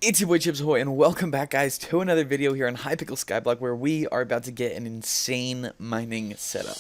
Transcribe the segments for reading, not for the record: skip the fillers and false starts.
It's your boy Chips Ahoy, and welcome back, guys, to another video here on Hypixel Skyblock, where we are about to get an insane mining setup.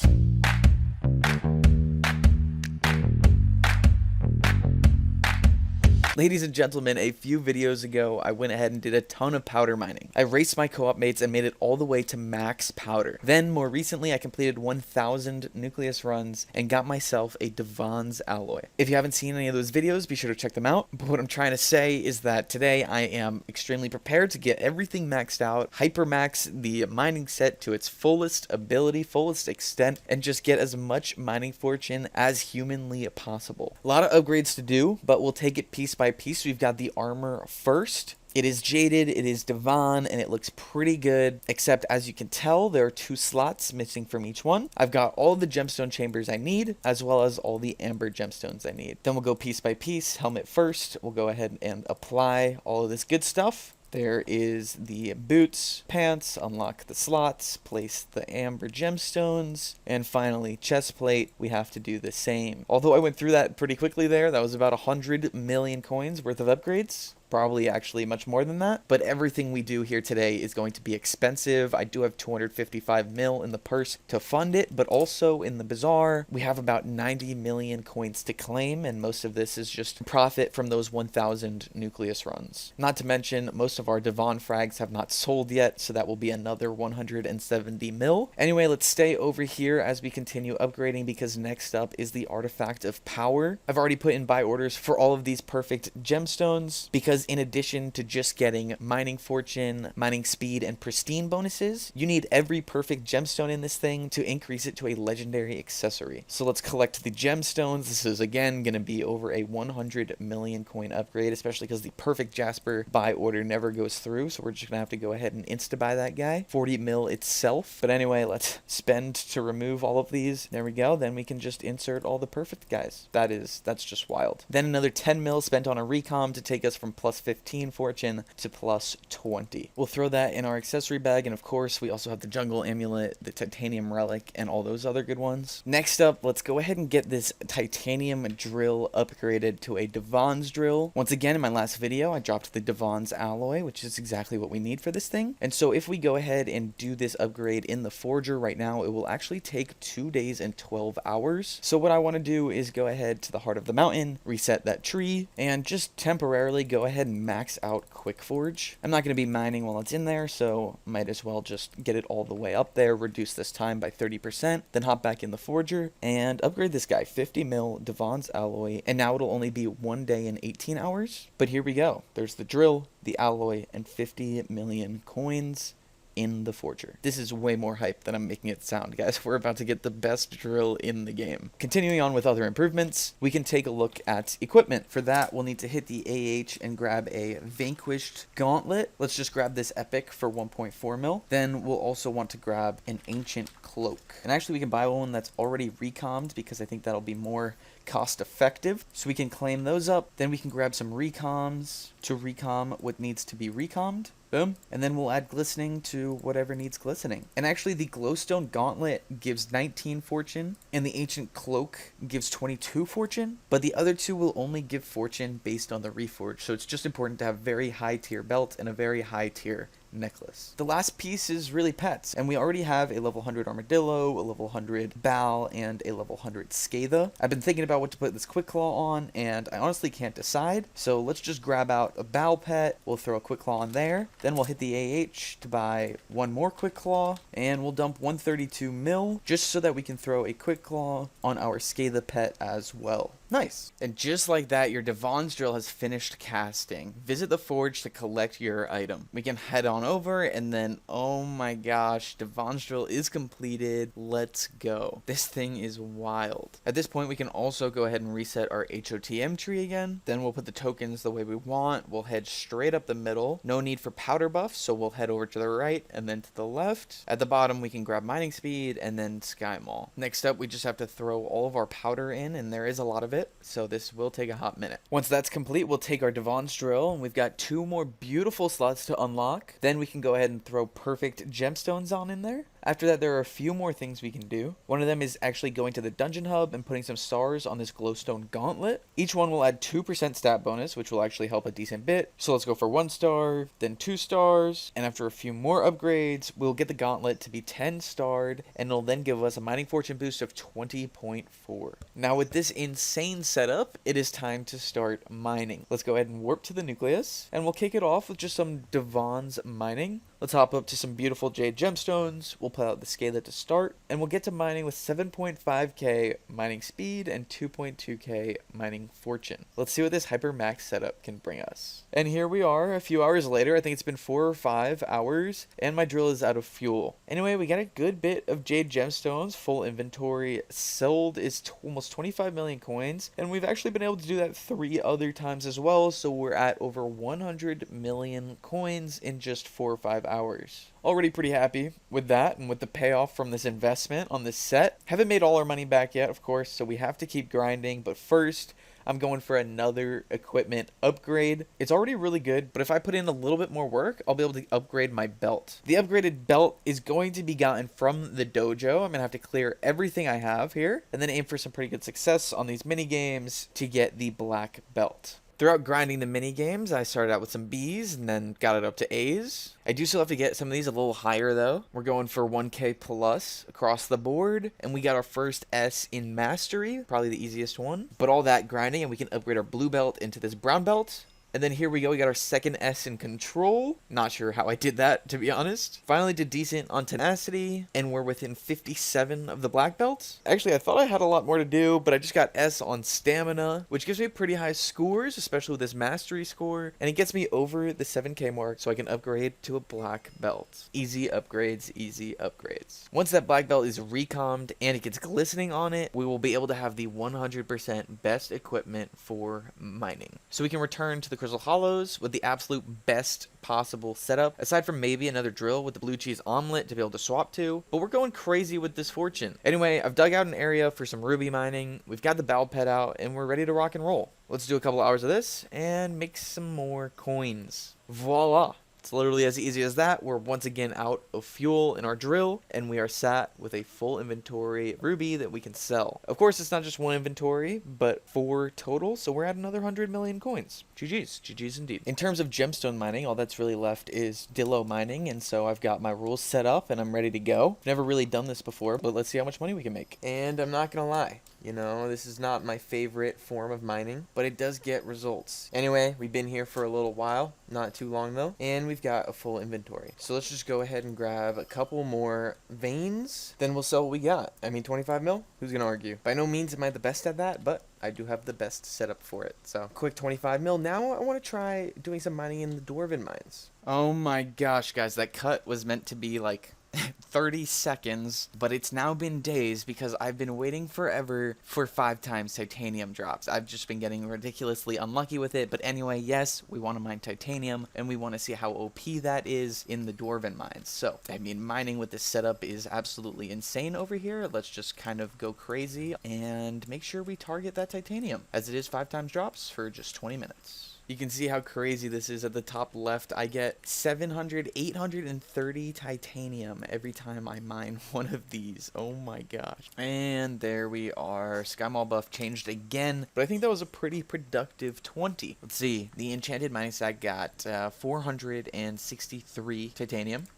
Ladies and gentlemen, a few videos ago, I went ahead and did a ton of powder mining. I raced my co-op mates and made it all the way to max powder. Then, more recently, I completed 1,000 nucleus runs and got myself a Dwarven's alloy. If you haven't seen any of those videos, be sure to check them out. But what I'm trying to say is that today I am extremely prepared to get everything maxed out, hypermax the mining set to its fullest ability, fullest extent, and just get as much mining fortune as humanly possible. A lot of upgrades to do, but we'll take it piece by piece. We've got the armor first. It is jaded, it is Dwarven, and it looks pretty good, except as you can tell, there are 2 slots missing from each one. I've got all the gemstone chambers I need, as well as all the amber gemstones I need. Then we'll go piece by piece. Helmet first. We'll go ahead and apply all of this good stuff. There is the boots, pants, unlock the slots, place the amber gemstones, and finally chest plate. We have to do the same. Although I went through that pretty quickly there, that was about 100 million coins worth of upgrades. Probably actually much more than that, but everything we do here today is going to be expensive. I do have 255 mil in the purse to fund it, but also in the bazaar, we have about 90 million coins to claim, and most of this is just profit from those 1,000 nucleus runs. Not to mention, most of our Dwarven frags have not sold yet, so that will be another 170 mil. Anyway, let's stay over here as we continue upgrading, because next up is the artifact of power. I've already put in buy orders for all of these perfect gemstones, because in addition to just getting mining fortune, mining speed, and pristine bonuses, you need every perfect gemstone in this thing to increase it to a legendary accessory. So let's collect the gemstones. This is again going to be over a 100 million coin upgrade, especially because the perfect Jasper buy order never goes through, so we're just going to have to go ahead and insta-buy that guy. 40 mil itself. But anyway, let's spend to remove all of these. There we go. Then we can just insert all the perfect guys. That's just wild. Then another 10 mil spent on a recom to take us from plus 15 fortune to plus 20. We'll throw that in our accessory bag, and of course we also have the jungle amulet, the titanium relic, and all those other good ones. Next up, let's go ahead and get this titanium drill upgraded to a Dwarven's drill. Once again, in my last video, I dropped the Dwarven's alloy, which is exactly what we need for this thing. And so if we go ahead and do this upgrade in the forger right now, it will actually take 2 days and 12 hours. So what I want to do is go ahead to the heart of the mountain, reset that tree, and just temporarily go ahead and max out Quick Forge. I'm not going to be mining while it's in there, so might as well just get it all the way up there, reduce this time by 30%, then hop back in the forger and upgrade this guy. 50 mil Dwarven's alloy, and now it'll only be 1 day and 18 hours. But here we go. There's the drill, the alloy, and 50 million coins in the forger. This is way more hype than I'm making it sound, guys. We're about to get the best drill in the game. Continuing on with other improvements, we can take a look at equipment. For that, we'll need to hit the AH and grab a Vanquished Gauntlet. Let's just grab this epic for 1.4 mil. Then we'll also want to grab an Ancient Cloak. And actually we can buy one that's already recommed, because I think that'll be more cost effective. So we can claim those up. Then we can grab some recoms to recom what needs to be recommed. Boom. And then we'll add glistening to whatever needs glistening. And actually the glowstone gauntlet gives 19 fortune, and the ancient cloak gives 22 fortune, but the other two will only give fortune based on the reforge. So it's just important to have very high tier belt and a very high tier necklace. The last piece is really pets, and we already have a level 100 armadillo, a level 100 bal, and a level 100 scatha. I've been thinking about what to put this quick claw on, and I honestly can't decide, so let's just grab out a bal pet. We'll throw a quick claw on there, then we'll hit the AH to buy one more quick claw, and we'll dump 132 mil just so that we can throw a quick claw on our scatha pet as well. Nice. And just like that, your Dwarven's drill has finished casting. Visit the forge to collect your item. We can head on over, and then, oh my gosh, Dwarven's drill is completed. Let's go. This thing is wild. At this point, we can also go ahead and reset our HOTM tree again. Then we'll put the tokens the way we want. We'll head straight up the middle. No need for powder buff, so we'll head over to the right and then to the left. At the bottom, we can grab mining speed and then sky mall. Next up, we just have to throw all of our powder in, and there is a lot of it, so this will take a hot minute. Once that's complete, we'll take our Dwarven's drill, and we've got 2 more beautiful slots to unlock. Then we can go ahead and throw perfect gemstones on in there. After that, there are a few more things we can do. One of them is actually going to the dungeon hub and putting some stars on this glowstone gauntlet. Each one will add 2% stat bonus, which will actually help a decent bit. So let's go for 1 star, then 2 stars, and after a few more upgrades, we'll get the gauntlet to be 10 starred, and it'll then give us a mining fortune boost of 20.4. Now with this insane setup, it is time to start mining. Let's go ahead and warp to the nucleus, and we'll kick it off with just some Devon's mining. Let's hop up to some beautiful jade gemstones. We'll pull out the scalet to start, and we'll get to mining with 7.5k mining speed and 2.2k mining fortune. Let's see what this HYPERMAXED setup can bring us. And here we are a few hours later. I think it's been 4 or 5 hours, and my drill is out of fuel. Anyway, we got a good bit of jade gemstones, full inventory. Sold is almost 25 million coins, and we've actually been able to do that 3 other times as well, so we're at over 100 million coins in just 4 or 5 hours. Already pretty happy with that and with the payoff from this investment on this set. Haven't made all our money back yet, of course, so we have to keep grinding, but first I'm going for another equipment upgrade. It's already really good, but if I put in a little bit more work, I'll be able to upgrade my belt. The upgraded belt is going to be gotten from the dojo. I'm gonna have to clear everything I have here and then aim for some pretty good success on these mini games to get the black belt. Throughout grinding the mini games, I started out with some B's and then got it up to A's. I do still have to get some of these a little higher though. We're going for 1k plus across the board, and we got our first S in mastery, probably the easiest one. But all that grinding, and we can upgrade our blue belt into this brown belt. And then here we go, we got our second S in control. Not sure how I did that, to be honest. Finally did decent on tenacity, and we're within 57 of the black belts. Actually, I thought I had a lot more to do, but I just got S on stamina, which gives me pretty high scores, especially with this mastery score, and it gets me over the 7k mark, so I can upgrade to a black belt. Easy upgrades, easy upgrades. Once that black belt is recommed and it gets glistening on it, we will be able to have the 100% best equipment for mining. So we can return to the Crystal Hollows with the absolute best possible setup, aside from maybe another drill with the blue cheese omelet to be able to swap to, but we're going crazy with this fortune. Anyway, I've dug out an area for some ruby mining, we've got the bowel pet out, and we're ready to rock and roll. Let's do a couple hours of this and make some more coins. Voila! It's literally as easy as that. We're once again out of fuel in our drill, and we are sat with a full inventory of ruby that we can sell. Of course, it's not just one inventory, but 4 total, so we're at another 100 million coins. GG's. GG's indeed. In terms of gemstone mining, all that's really left is dillo mining, and so I've got my rules set up, and I'm ready to go. Never really done this before, but let's see how much money we can make. And I'm not gonna lie, you know, this is not my favorite form of mining, but it does get results. Anyway, we've been here for a little while, not too long though, and we've got a full inventory. So let's just go ahead and grab a couple more veins, then we'll sell what we got. I mean, 25 mil? Who's gonna argue? By no means am I the best at that, but I do have the best setup for it. So quick 25 mil. Now I want to try doing some mining in the Dwarven mines. Oh my gosh, guys, that cut was meant to be like 30 seconds, but it's now been days because I've been waiting forever for 5 times titanium drops. I've just been getting ridiculously unlucky with it, but anyway, yes, we want to mine titanium, and we want to see how OP that is in the Dwarven mines. So, I mean, mining with this setup is absolutely insane over here. Let's just kind of go crazy and make sure we target that titanium, as it is 5 times drops for just 20 minutes. You can see how crazy this is at the top left. I get 830 titanium every time I mine one of these. Oh my gosh. And there we are. Skymall buff changed again, but I think that was a pretty productive 20. Let's see. The enchanted mining stack got 463 titanium.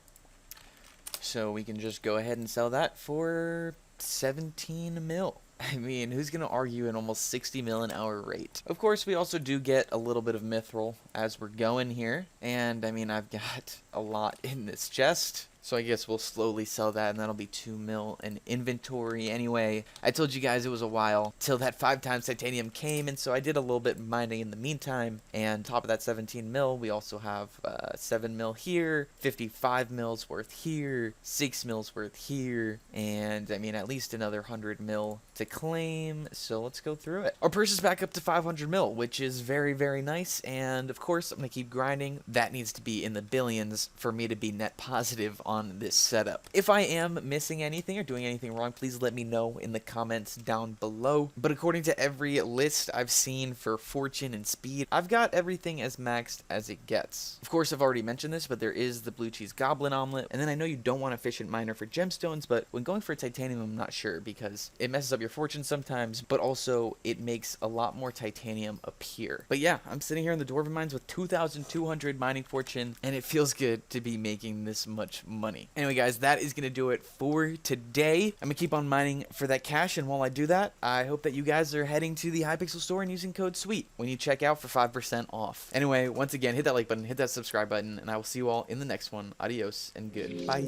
So we can just go ahead and sell that for 17 mil. I mean, who's going to argue an almost 60 mil an hour rate? Of course, we also do get a little bit of mithril as we're going here. And, I mean, I've got a lot in this chest. So I guess we'll slowly sell that, and that'll be 2 mil in inventory. Anyway, I told you guys it was a while till that 5 times titanium came, and so I did a little bit mining in the meantime. And top of that 17 mil, we also have 7 mil here, 55 mils worth here, 6 mils worth here, and I mean at least another 100 mil to claim. So let's go through it. Our purse is back up to 500 mil, which is very, very nice. And of course, I'm gonna keep grinding. That needs to be in the billions for me to be net positive on on this setup. If I am missing anything or doing anything wrong, please let me know in the comments down below. But according to every list I've seen for fortune and speed, I've got everything as maxed as it gets. Of course, I've already mentioned this, but there is the blue cheese goblin omelet. And then I know you don't want efficient miner for gemstones, but when going for titanium, I'm not sure because it messes up your fortune sometimes, but also it makes a lot more titanium appear. But yeah, I'm sitting here in the Dwarven mines with 2,200 mining fortune, and it feels good to be making this much money. Anyway, guys, that is going to do it for today. I'm going to keep on mining for that cash, and while I do that, I hope that you guys are heading to the Hypixel store and using code SWEET when you check out for 5% off. Anyway, once again, hit that like button, hit that subscribe button, and I will see you all in the next one. Adios and goodbye.